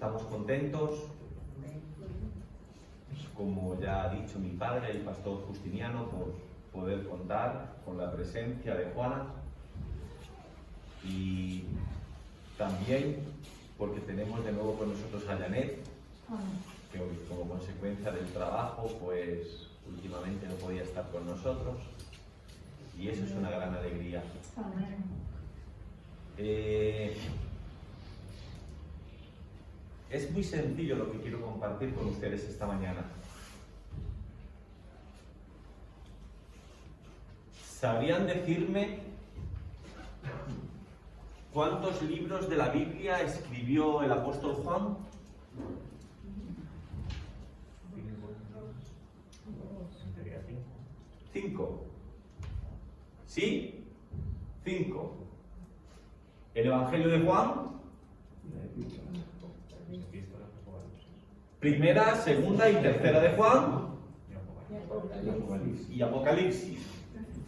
Estamos contentos, como ya ha dicho mi padre, el pastor Justiniano, por poder contar con la presencia de Juana, y también porque tenemos de nuevo con nosotros a Janet, que hoy, como consecuencia del trabajo, pues últimamente no podía estar con nosotros, y eso es una gran alegría. Es muy sencillo lo que quiero compartir con ustedes esta mañana. ¿Sabrían decirme cuántos libros de la Biblia escribió el apóstol Juan? 5. ¿Sí? 5. ¿El Evangelio de Juan? Primera, segunda y tercera de Juan. Y Apocalipsis.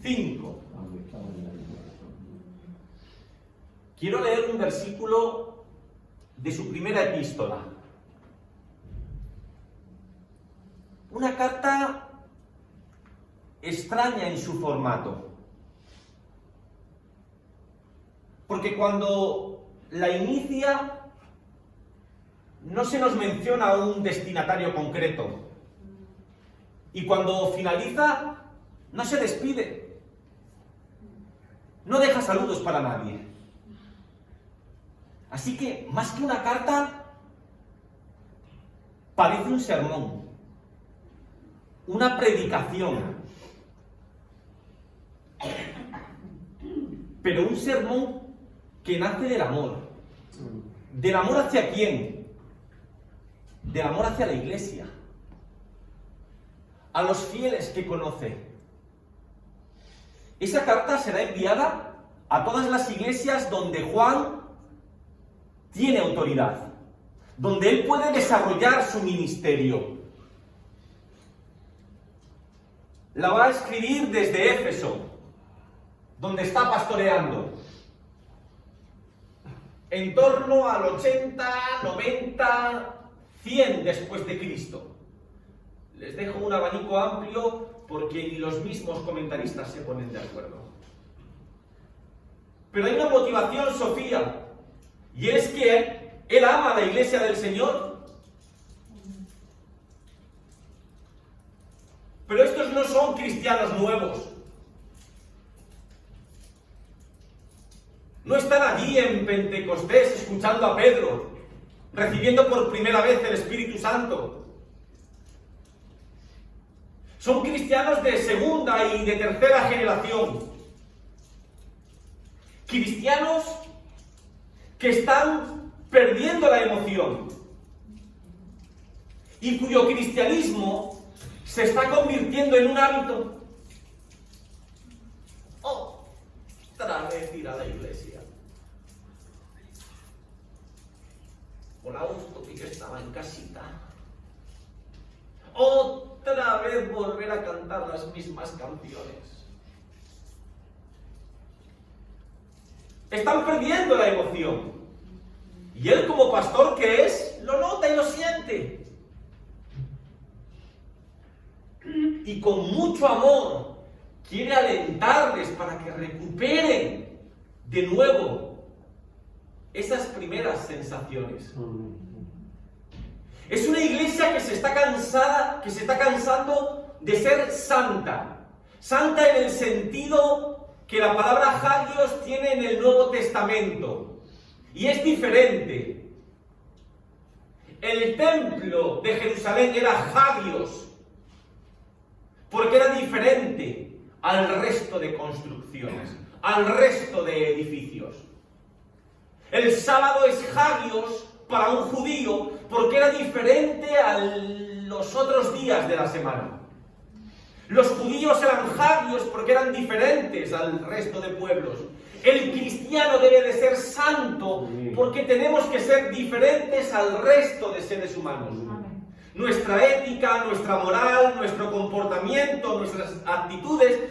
5. Quiero leer un versículo de su primera epístola. Una carta extraña en su formato. Porque cuando la inicia, no se nos menciona a un destinatario concreto. Y cuando finaliza, no se despide. No deja saludos para nadie. Así que, más que una carta, parece un sermón, una predicación. Pero un sermón que nace del amor. ¿Del amor hacia quién? Del amor hacia la Iglesia. A los fieles que conoce. Esa carta será enviada a todas las iglesias donde Juan tiene autoridad, donde él puede desarrollar su ministerio. La va a escribir desde Éfeso, donde está pastoreando, en torno al 80, 90, 100 después de Cristo. Les dejo un abanico amplio porque ni los mismos comentaristas se ponen de acuerdo. Pero hay una motivación, Sofía, y es que él ama a la Iglesia del Señor. Pero estos no son cristianos nuevos. No están allí en Pentecostés escuchando a Pedro, recibiendo por primera vez el Espíritu Santo. Son cristianos de segunda y de tercera generación. Cristianos que están perdiendo la emoción y cuyo cristianismo se está convirtiendo en un hábito. Otra vez ir a la iglesia. Hola, Augusto, que estaba en casita. Otra vez volver a cantar las mismas canciones. Están perdiendo la emoción. Y él, como pastor que es, lo nota y lo siente. Y con mucho amor quiere alentarles para que recuperen de nuevo esas primeras sensaciones. Es una iglesia que se está cansando de ser santa. Santa en el sentido que la palabra hagios tiene en el Nuevo Testamento. Y es diferente. El templo de Jerusalén era hagios, porque era diferente al resto de construcciones, al resto de edificios. El sábado es hagios para un judío, porque era diferente a los otros días de la semana. Los judíos eran hagios porque eran diferentes al resto de pueblos. El cristiano debe de ser santo porque tenemos que ser diferentes al resto de seres humanos. Nuestra ética, nuestra moral, nuestro comportamiento, nuestras actitudes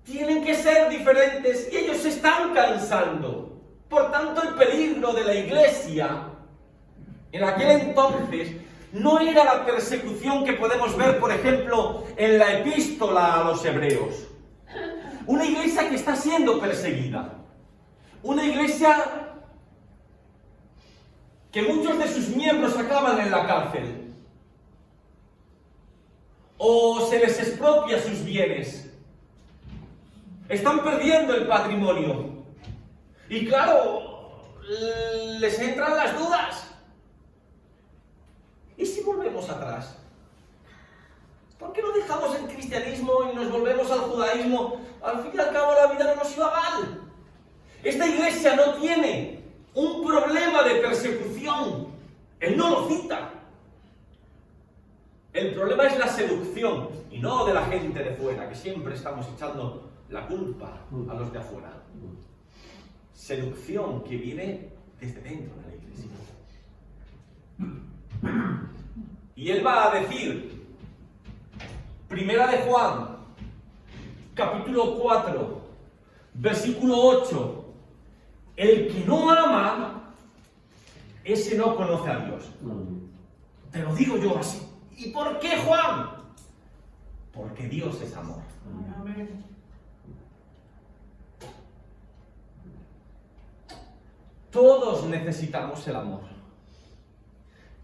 tienen que ser diferentes y ellos se están cansando. Por tanto, el peligro de la iglesia En aquel entonces no era la persecución que podemos ver, por ejemplo, en la epístola a los hebreos. Una iglesia que está siendo perseguida. Una iglesia que muchos de sus miembros acaban en la cárcel. O se les expropia sus bienes. Están perdiendo el patrimonio. Y claro, les entran las dudas. ¿Y si volvemos atrás? ¿Por qué no dejamos el cristianismo y nos volvemos al judaísmo? Al fin y al cabo la vida no nos iba mal. Esta iglesia no tiene un problema de persecución. Él no lo cita. El problema es la seducción, y no de la gente de fuera, que siempre estamos echando la culpa a los de afuera. Seducción que viene desde dentro de la iglesia. Y él va a decir, Primera de Juan, capítulo 4, versículo 8, el que no ama, ese no conoce a Dios. Te lo digo yo así. ¿Y por qué, Juan? Porque Dios es amor. Amén. Todos necesitamos el amor.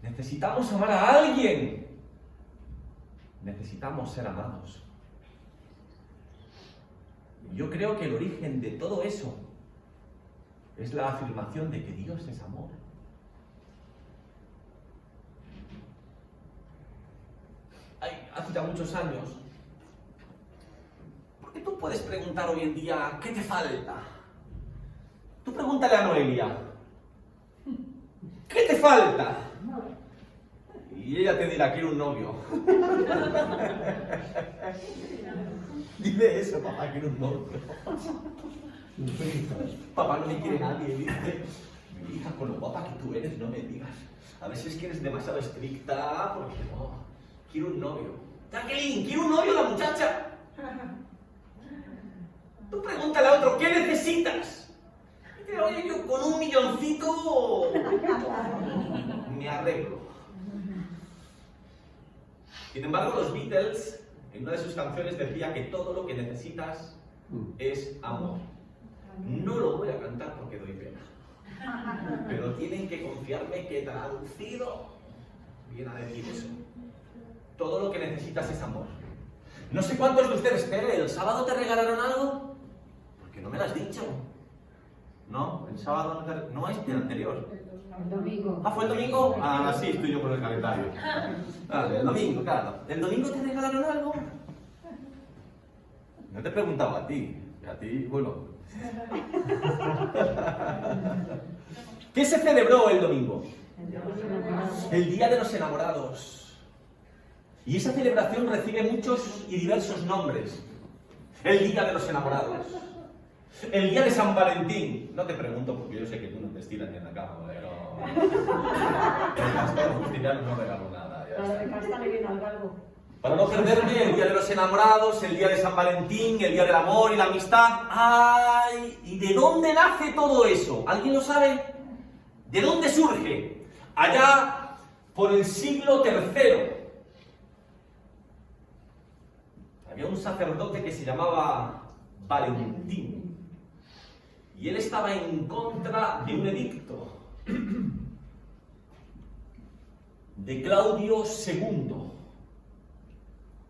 Necesitamos amar a alguien. Necesitamos ser amados. Yo creo que el origen de todo eso es la afirmación de que Dios es amor. Hace ya muchos años, porque tú puedes preguntar hoy en día, ¿qué te falta? Tú pregúntale a Noelia, ¿qué te falta? Y ella te dirá, quiero un novio. Dile eso, papá, quiero un novio. Papá no me quiere nadie, dice. Mi hija, con lo guapa que tú eres, no me digas. A veces que eres demasiado estricta, porque no. Quiero un novio. Jacqueline, quiero un novio, la muchacha. Tú pregúntale a otro, ¿qué necesitas? Y te digo, oye, yo con 1 milloncito me arreglo. Sin embargo, los Beatles, en una de sus canciones, decía que todo lo que necesitas es amor. No lo voy a cantar porque doy pena. Pero tienen que confiarme que traducido viene a decir eso. Todo lo que necesitas es amor. No sé cuántos de ustedes, ¿el sábado te regalaron algo? Porque no me lo has dicho. ¿No? El sábado no te... No, es el anterior. El domingo. ¿Ah, fue el domingo? Ah, sí, estoy yo con el calendario. Vale, el domingo, claro. ¿El domingo te regalaron algo? No te he preguntado a ti. A ti, bueno. ¿Qué se celebró el domingo? El Día de los Enamorados. Y esa celebración recibe muchos y diversos nombres. El Día de los Enamorados. El Día de San Valentín. No te pregunto porque yo sé que tú no te estiras ni en la cama, pero... El pastor Justiniano no regaló nada. Para no perderme, el Día de los Enamorados, el Día de San Valentín, el Día del Amor y la Amistad. ¡Ay! ¿Y de dónde nace todo eso? ¿Alguien lo sabe? ¿De dónde surge? Allá por el siglo III. Había un sacerdote que se llamaba Valentín. Y él estaba en contra de un edicto de Claudio II,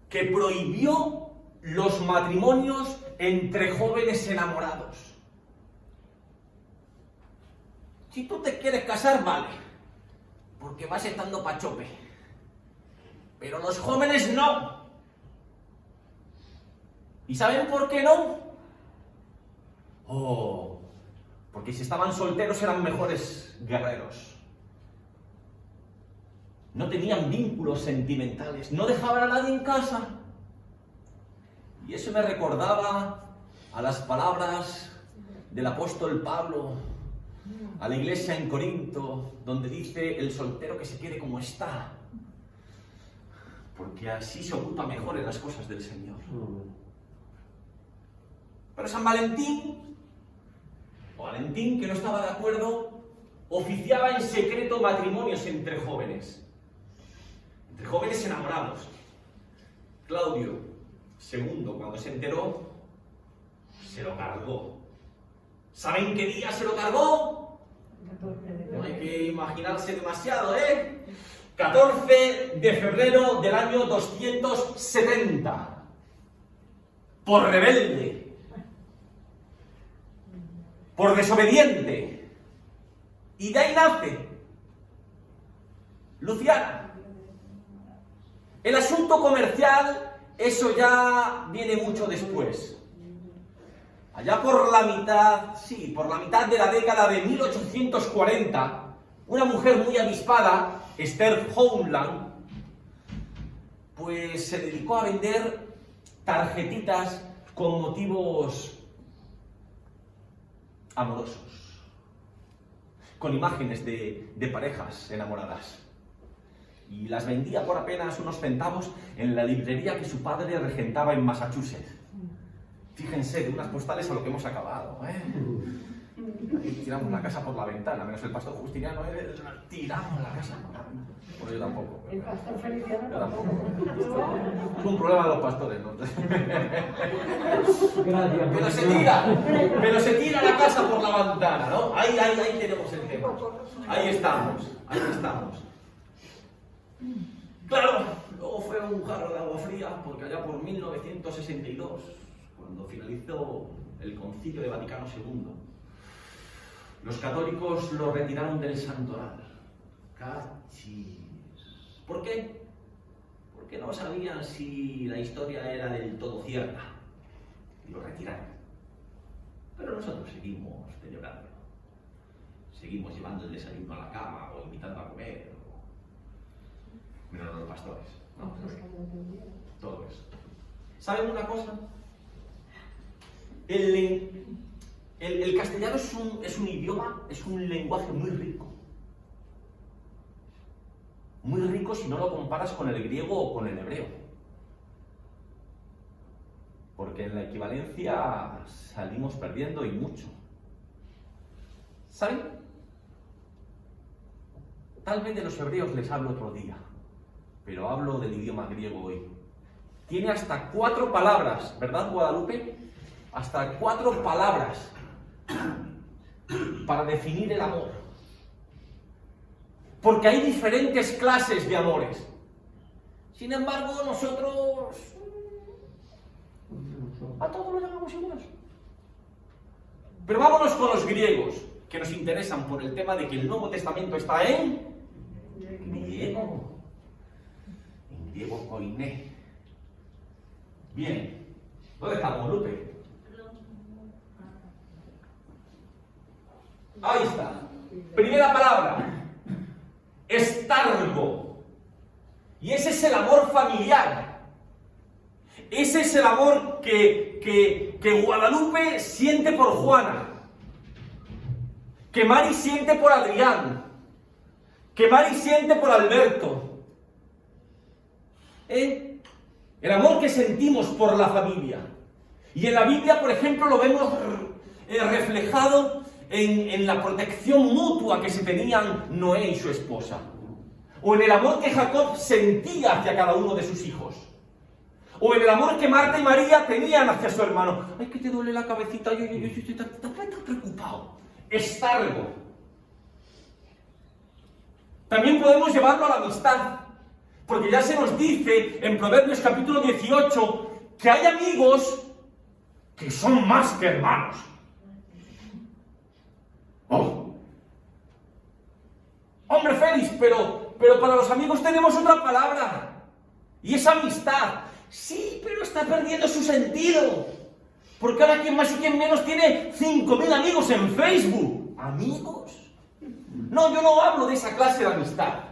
que prohibió los matrimonios entre jóvenes enamorados. Si tú te quieres casar, vale, porque vas estando pachope. Pero los jóvenes no. ¿Y saben por qué no? Oh, porque si estaban solteros eran mejores guerreros. No tenían vínculos sentimentales, no dejaban a nadie en casa. Y eso me recordaba a las palabras del apóstol Pablo a la iglesia en Corinto, donde dice el soltero que se quede como está, porque así se ocupa mejor en las cosas del Señor. Pero San Valentín, o Valentín, que no estaba de acuerdo, oficiaba en secreto matrimonios entre jóvenes enamorados. Claudio II, cuando se enteró, se lo cargó. ¿Saben qué día se lo cargó? No hay que imaginarse demasiado, ¿eh? 14 de febrero del año 270. Por rebelde. Por desobediente. Y de ahí nace Luciana. El asunto comercial, eso ya viene mucho después. Allá por la mitad de la década de 1840, una mujer muy avispada, Esther Howland, pues se dedicó a vender tarjetitas con motivos amorosos, con imágenes de parejas enamoradas. Y las vendía por apenas unos centavos en la librería que su padre regentaba en Massachusetts. Fíjense, de unas postales a lo que hemos acabado, ¿eh? Ahí tiramos la casa por la ventana, menos el pastor Justiniano, tiramos la casa por la ventana. Bueno, yo tampoco. El pastor Feliciano Yo tampoco. Es un problema de los pastores, ¿no? Pero se tira la casa por la ventana, ¿no? Ahí tenemos el tema. Ahí estamos. Claro, luego fue un jarro de agua fría, porque allá por 1962, cuando finalizó el Concilio de Vaticano II, los católicos lo retiraron del santoral. Cachis. ¿Por qué? Porque no sabían si la historia era del todo cierta. Y lo retiraron. Pero nosotros seguimos celebrando. Seguimos llevando el desayuno a la cama o invitando a comer. Menos los pastores. No, todo eso. ¿Saben una cosa? El castellano es un idioma, es un lenguaje muy rico. Muy rico si no lo comparas con el griego o con el hebreo. Porque en la equivalencia salimos perdiendo y mucho. ¿Saben? Tal vez de los hebreos les hablo otro día, pero hablo del idioma griego hoy. Tiene hasta 4 palabras, ¿verdad, Guadalupe? Hasta 4 palabras para definir el amor. Porque hay diferentes clases de amores. Sin embargo, nosotros a todos los llamamos igual. Pero vámonos con los griegos, que nos interesan por el tema de que el Nuevo Testamento está en griego. En griego koiné. Bien. ¿Dónde estamos, Lupe? Ahí está. Primera palabra. Estargo. Y ese es el amor familiar. Ese es el amor que Guadalupe siente por Juana. Que Mari siente por Adrián. Que Mari siente por Alberto. El amor que sentimos por la familia. Y en la Biblia, por ejemplo, lo vemos reflejado en la protección mutua que se tenían Noé y su esposa. O en el amor que Jacob sentía hacia cada uno de sus hijos. O en el amor que Marta y María tenían hacia su hermano. ¡Ay, que te duele la cabecita! Yo estoy tan preocupado. Estargo. También podemos llevarlo a la amistad. Porque ya se nos dice en Proverbios capítulo 18 que hay amigos que son más que hermanos. Oh. Hombre, Félix, pero para los amigos tenemos otra palabra. Y es amistad. Sí, pero está perdiendo su sentido. Porque ahora quien más y quien menos tiene 5.000 amigos en Facebook. ¿Amigos? No, yo no hablo de esa clase de amistad.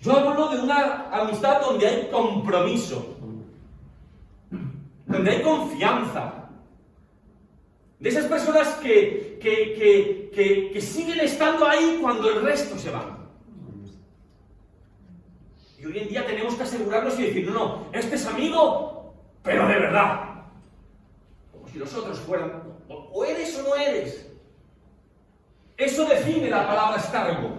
Yo hablo de una amistad donde hay compromiso. Donde hay confianza. De esas personas que siguen estando ahí cuando el resto se va. Y hoy en día tenemos que asegurarnos y decir, no, este es amigo, pero de verdad. Como si los otros fueran, o eres o no eres. Eso define la palabra escargo.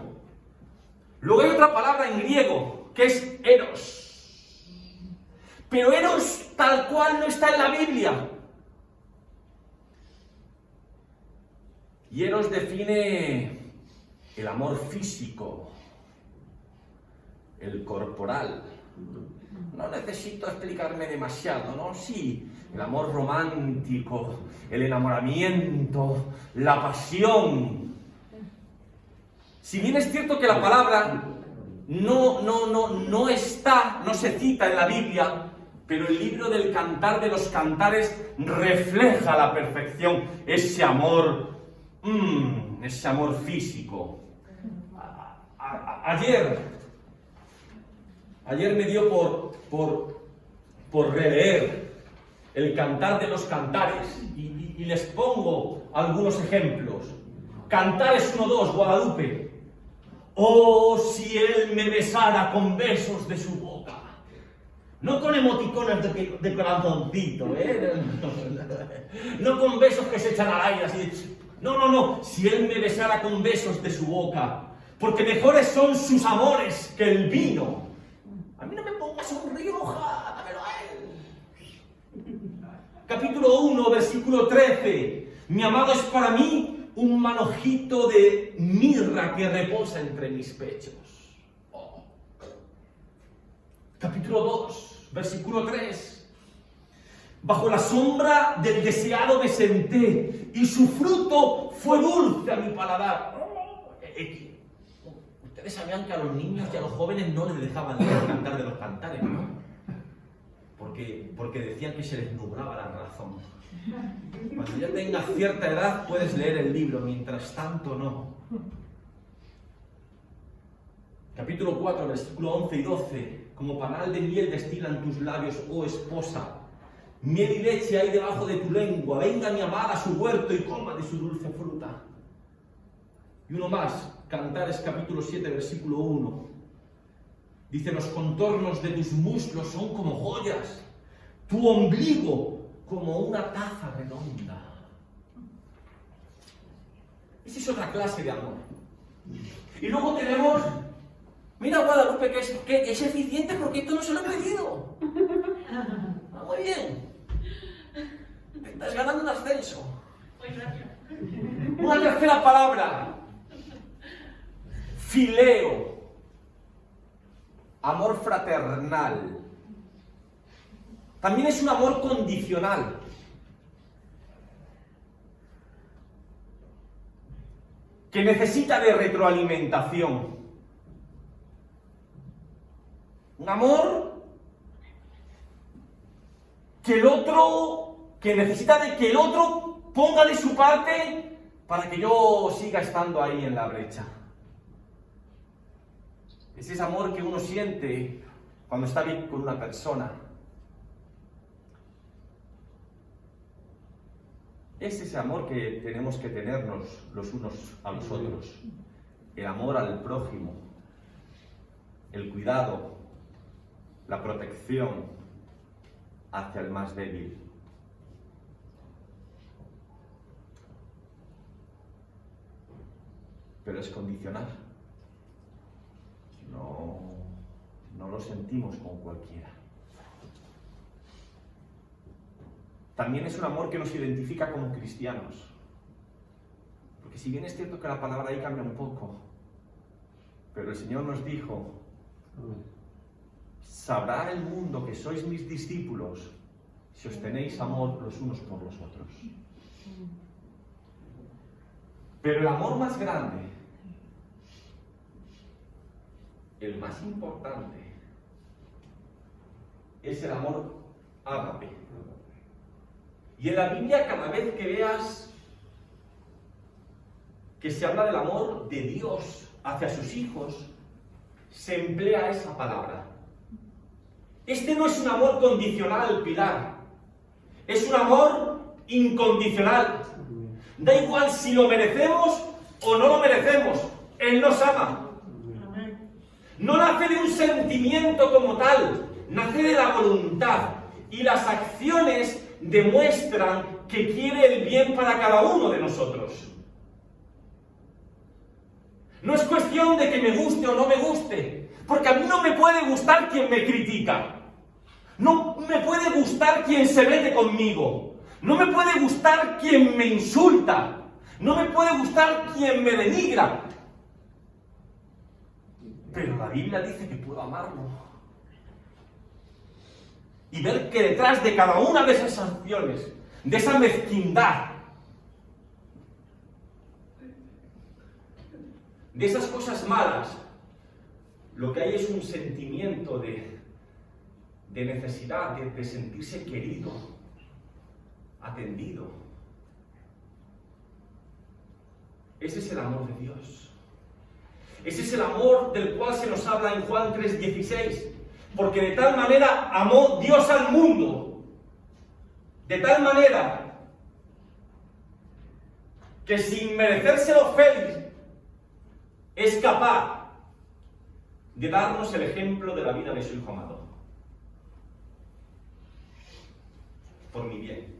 Luego hay otra palabra en griego, que es eros. Pero eros tal cual no está en la Biblia. Y eros define el amor físico, el corporal. No necesito explicarme demasiado, ¿no? Sí, el amor romántico, el enamoramiento, la pasión. Si bien es cierto que la palabra no se cita en la Biblia, pero el libro del Cantar de los Cantares refleja a la perfección ese amor físico. Ayer me dio por releer el Cantar de los Cantares y les pongo algunos ejemplos. Cantares 1-2, Guadalupe. Oh, si él me besara con besos de su boca. No con emoticones de corazoncito, ¿eh? No con besos que se echan al aire así. No. Si él me besara con besos de su boca. Porque mejores son sus amores que el vino. A mí no me pongas un Rioja, dámelo a él. Capítulo 1, versículo 13. Mi amado es para mí un manojito de mirra que reposa entre mis pechos. Oh. Capítulo 2, versículo 3. Bajo la sombra del deseado me senté y su fruto fue dulce a mi paladar. Ustedes sabían que a los niños y a los jóvenes no les dejaban leer el Cantar de los Cantares, ¿no? Porque decían que se les nublaba la razón. Cuando ya tengas cierta edad puedes leer el libro, mientras tanto no. Capítulo 4, versículo 11 y 12. Como panal de miel destilan tus labios, oh esposa. Miel y leche hay debajo de tu lengua. Venga mi amada a su huerto y coma de su dulce fruta. Y uno más, Cantares capítulo 7, versículo 1. Dice, los contornos de tus muslos son como joyas, tu ombligo como una taza redonda. Esa es otra clase de amor. Y luego tenemos, mira Guadalupe, que es eficiente porque esto no se lo he pedido. Muy bien. Estás ganando un ascenso. Una tercera palabra. Fileo. Amor fraternal. También es un amor condicional. Que necesita de retroalimentación. Un amor que necesita de que el otro ponga de su parte para que yo siga estando ahí en la brecha. Es ese amor que uno siente cuando está bien con una persona. Es ese amor que tenemos que tenernos los unos a los otros. El amor al prójimo, el cuidado, la protección hacia el más débil. Pero es condicional. No lo sentimos con cualquiera. También es un amor que nos identifica como cristianos. Porque si bien es cierto que la palabra ahí cambia un poco, pero el Señor nos dijo, sabrá el mundo que sois mis discípulos si os tenéis amor los unos por los otros. Pero el amor más grande, el más importante, es el amor ágape. Y en la Biblia, cada vez que veas que se habla del amor de Dios hacia sus hijos, se emplea esa palabra. Este no es un amor condicional, Pilar. Es un amor incondicional. Da igual si lo merecemos o no lo merecemos. Él nos ama. No nace de un sentimiento como tal, nace de la voluntad. Y las acciones demuestran que quiere el bien para cada uno de nosotros. No es cuestión de que me guste o no me guste, porque a mí no me puede gustar quien me critica. No me puede gustar quien se mete conmigo. No me puede gustar quien me insulta. No me puede gustar quien me denigra. Pero la Biblia dice que puedo amarlo. Y ver que detrás de cada una de esas acciones, de esa mezquindad, de esas cosas malas, lo que hay es un sentimiento de necesidad, de sentirse querido, atendido. Ese es el amor de Dios. Ese es el amor del cual se nos habla en Juan 3:16. Porque de tal manera amó Dios al mundo, de tal manera que sin merecérselo Félix es capaz de darnos el ejemplo de la vida de su Hijo amado. Por mi bien.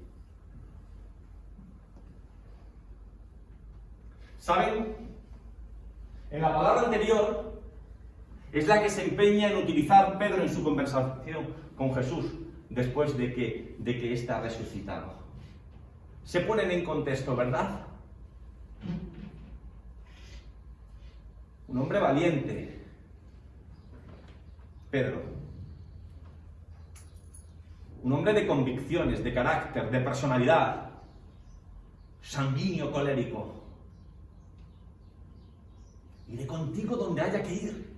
¿Saben? En la palabra anterior es la que se empeña en utilizar Pedro en su conversación con Jesús después de que éste ha resucitado. Se ponen en contexto, ¿verdad? Un hombre valiente, Pedro. Un hombre de convicciones, de carácter, de personalidad. Sanguíneo, colérico. Iré contigo donde haya que ir.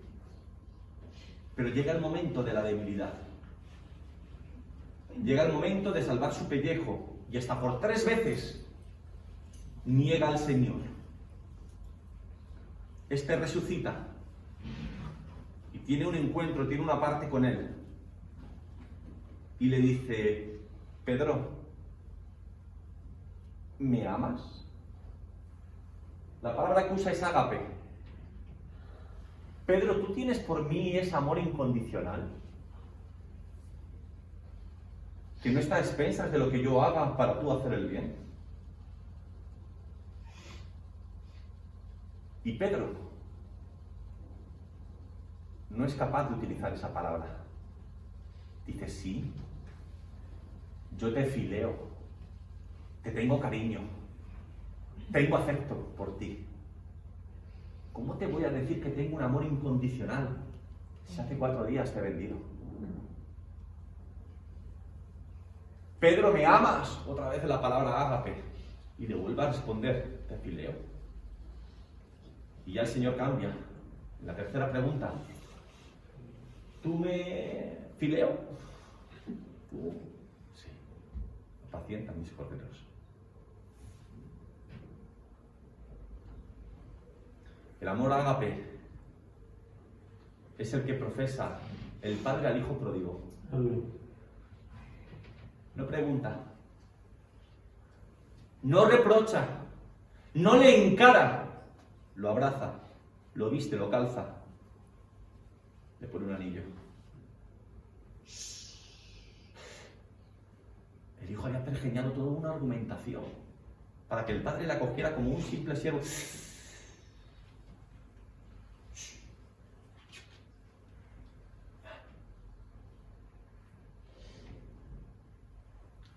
Pero llega el momento de la debilidad. Llega el momento de salvar su pellejo. Y hasta por 3 veces niega al Señor. Este resucita. Y tiene un encuentro, tiene una parte con él. Y le dice: Pedro, ¿me amas? La palabra que usa es ágape. Pedro, ¿tú tienes por mí ese amor incondicional? Que no está a expensas de lo que yo haga para tú hacer el bien. Y Pedro no es capaz de utilizar esa palabra. Dice: sí, yo te fileo, te tengo cariño, tengo afecto por ti. ¿Cómo te voy a decir que tengo un amor incondicional si hace 4 días te he vendido? Pedro, ¿me amas? Otra vez la palabra ágape. Y le vuelve a responder: te fileo. Y ya el Señor cambia. La tercera pregunta: ¿tú me fileo? Tú, sí. Apacienta mis corderos. El amor ágape es el que profesa el padre al hijo pródigo. No pregunta, no reprocha, no le encara, lo abraza, lo viste, lo calza, le pone un anillo. El hijo había pergeñado toda una argumentación para que el padre la cogiera como un simple siervo.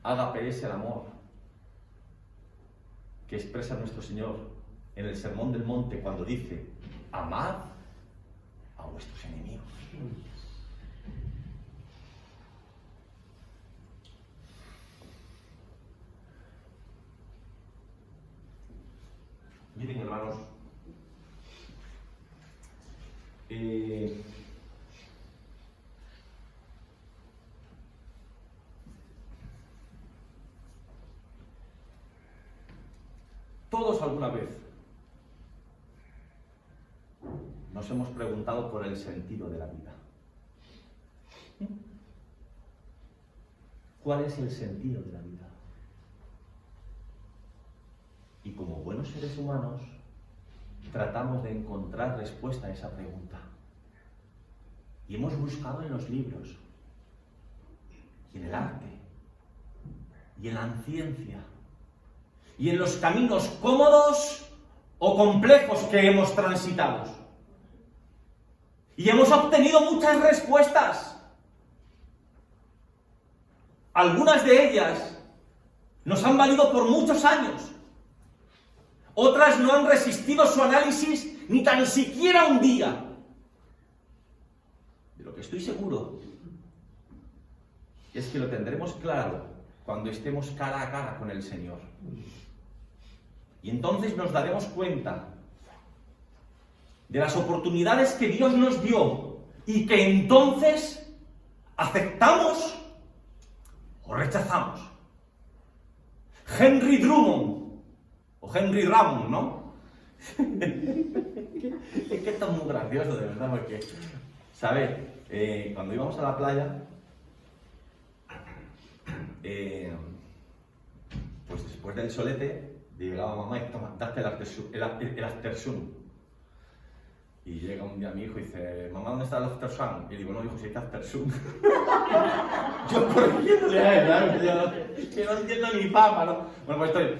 Ágape es el amor que expresa nuestro Señor en el Sermón del Monte cuando dice: amad a vuestros enemigos. Miren, hermanos, todos alguna vez nos hemos preguntado por el sentido de la vida. ¿Cuál es el sentido de la vida? Y como buenos seres humanos, tratamos de encontrar respuesta a esa pregunta. Y hemos buscado en los libros, y en el arte, y en la ciencia, y en los caminos cómodos o complejos que hemos transitado. Y hemos obtenido muchas respuestas. Algunas de ellas nos han valido por muchos años. Otras no han resistido su análisis ni tan siquiera un día. De lo que estoy seguro es que lo tendremos claro cuando estemos cara a cara con el Señor. Y entonces nos daremos cuenta de las oportunidades que Dios nos dio y que entonces aceptamos o rechazamos. Henry Drummond, o Henry Drummond, ¿no? Es que esto es muy gracioso, de verdad, porque, ¿sabes? Cuando íbamos a la playa, pues después del solete, llegaba mamá y toma, date el aftersun. Y llega un día mi hijo y dice, mamá, ¿dónde está el aftersun? Y digo, no, hijo, si hay aftersun. Yo corrigiéndole a él, que no entiendo ni papa, ¿no? Bueno, pues estoy,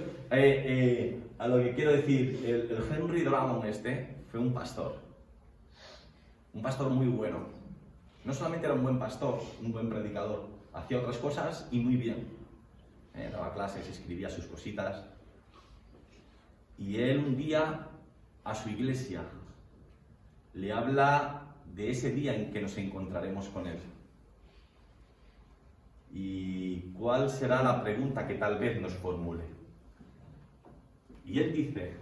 a lo que quiero decir, el Henry Drummond fue un pastor muy bueno. No solamente era un buen pastor, un buen predicador, hacía otras cosas y muy bien. Daba clases, escribía sus cositas. Y él un día a su iglesia le habla de ese día en que nos encontraremos con él. ¿Y cuál será la pregunta que tal vez nos formule? Y él dice,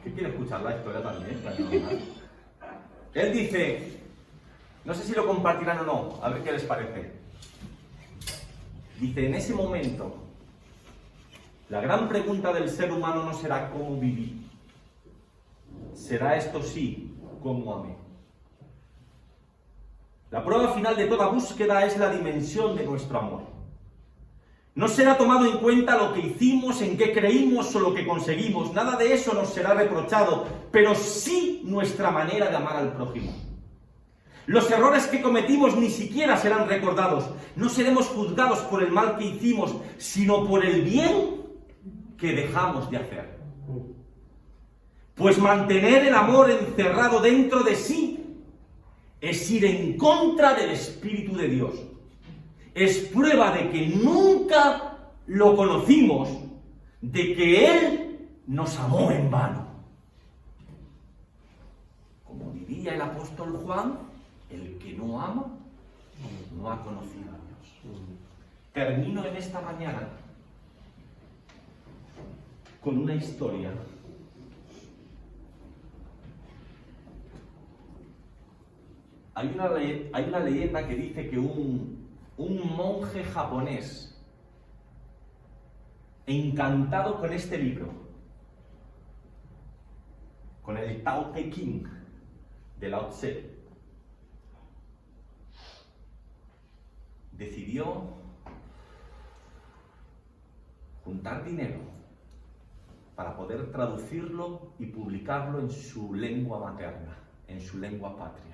¿qué quiere escuchar la historia también? Él dice, no sé si lo compartirán o no, a ver qué les parece. Dice, en ese momento, la gran pregunta del ser humano no será cómo viví, será esto sí, cómo amé. La prueba final de toda búsqueda es la dimensión de nuestro amor. No será tomado en cuenta lo que hicimos, en qué creímos o lo que conseguimos. Nada de eso nos será reprochado, pero sí nuestra manera de amar al prójimo. Los errores que cometimos ni siquiera serán recordados. No seremos juzgados por el mal que hicimos, sino por el bien que dejamos de hacer. Pues mantener el amor encerrado dentro de sí es ir en contra del Espíritu de Dios. Es prueba de que nunca lo conocimos, de que Él nos amó en vano. Como diría el apóstol Juan, el que no ama, no ha conocido a Dios. Termino en esta mañana con una historia. Hay una leyenda que dice que un monje japonés, encantado con este libro, con el Tao Te Ching de Lao Tse, decidió juntar dinero para poder traducirlo y publicarlo en su lengua materna, en su lengua patria.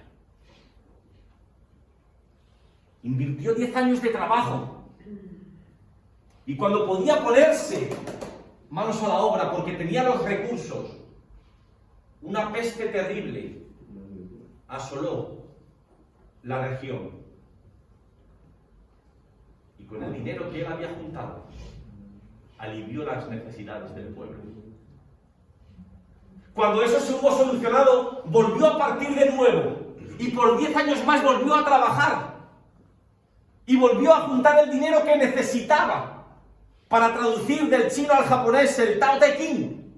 Invirtió 10 años de trabajo y cuando podía ponerse manos a la obra porque tenía los recursos, una peste terrible asoló la región y con el dinero que él había juntado alivió las necesidades del pueblo. Cuando eso se hubo solucionado, volvió a partir de nuevo y por 10 años más volvió a trabajar. Y volvió a juntar el dinero que necesitaba para traducir del chino al japonés el Tao Te Ching.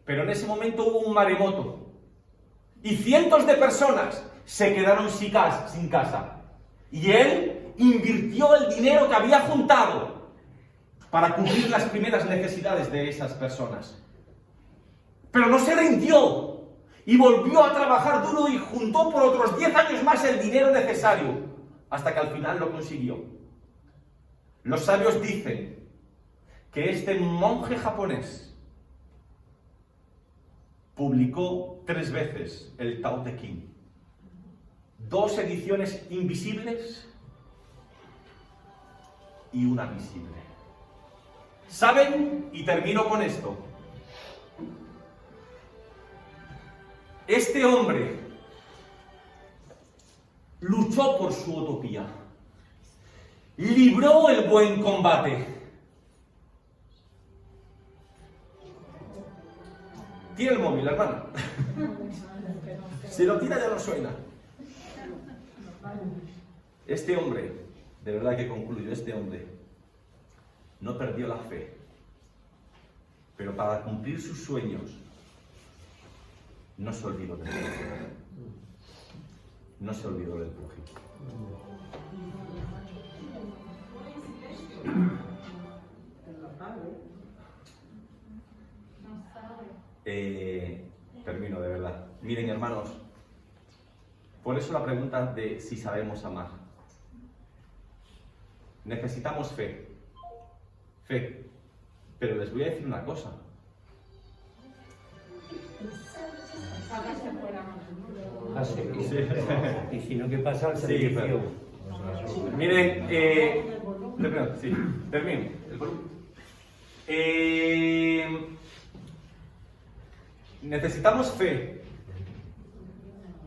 Pero en ese momento hubo un maremoto y cientos de personas se quedaron sin casa. Y él invirtió el dinero que había juntado para cubrir las primeras necesidades de esas personas. Pero no se rindió y volvió a trabajar duro y juntó por otros 10 años más el dinero necesario, hasta que al final lo consiguió. Los sabios dicen que este monje japonés publicó 3 veces el Tao Te Ching. 2 ediciones invisibles y una visible. ¿Saben? Y termino con esto. Este hombre luchó por su utopía, libró el buen combate. Tira el móvil, hermano. Si lo tira ya no suena. Este hombre, de verdad que concluyo, este hombre no perdió la fe, pero para cumplir sus sueños no se olvidó del prójimo. No se olvidó del prójimo. Termino, de verdad. Miren, hermanos, por eso la pregunta de si sabemos amar. Necesitamos fe. Fe. Pero les voy a decir una cosa. Y si no, ¿qué pasa al servicio? Miren, termino. Necesitamos fe,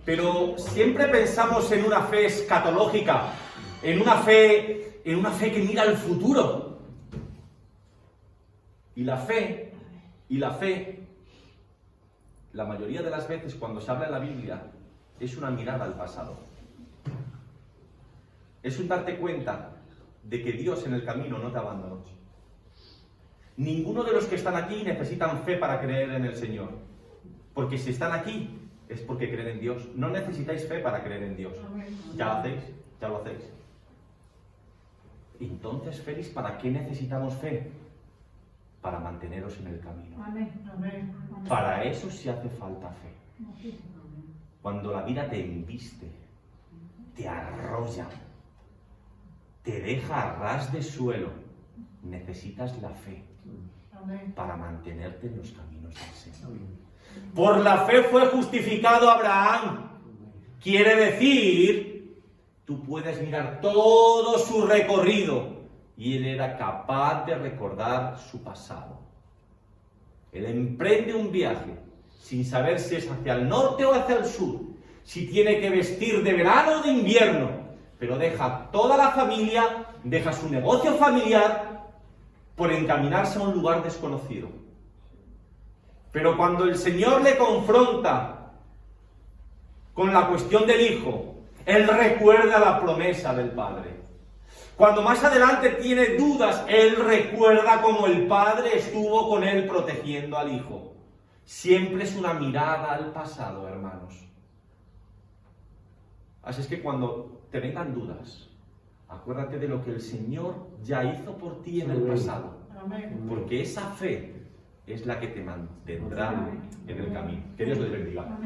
pero siempre pensamos en una fe escatológica, en una fe que mira al futuro. Y la fe, la mayoría de las veces cuando se habla en la Biblia, es una mirada al pasado. Es un darte cuenta de que Dios en el camino no te abandonó. Ninguno de los que están aquí necesitan fe para creer en el Señor. Porque si están aquí, es porque creen en Dios. No necesitáis fe para creer en Dios. Ya lo hacéis. Entonces, Félix, ¿para qué necesitamos fe? Para manteneros en el camino. Para eso sí hace falta fe. Cuando la vida te embiste, te arrolla, te deja a ras de suelo, necesitas la fe para mantenerte en los caminos del Señor. Por la fe fue justificado Abraham. Quiere decir, tú puedes mirar todo su recorrido y él era capaz de recordar su pasado. Él emprende un viaje sin saber si es hacia el norte o hacia el sur, si tiene que vestir de verano o de invierno, pero deja toda la familia, deja su negocio familiar por encaminarse a un lugar desconocido. Pero cuando el Señor le confronta con la cuestión del hijo, él recuerda la promesa del Padre. Cuando más adelante tiene dudas, él recuerda cómo el Padre estuvo con él protegiendo al hijo. Siempre es una mirada al pasado, hermanos. Así es que cuando te vengan dudas, acuérdate de lo que el Señor ya hizo por ti en el pasado. Porque esa fe es la que te mantendrá en el camino. Que Dios les bendiga.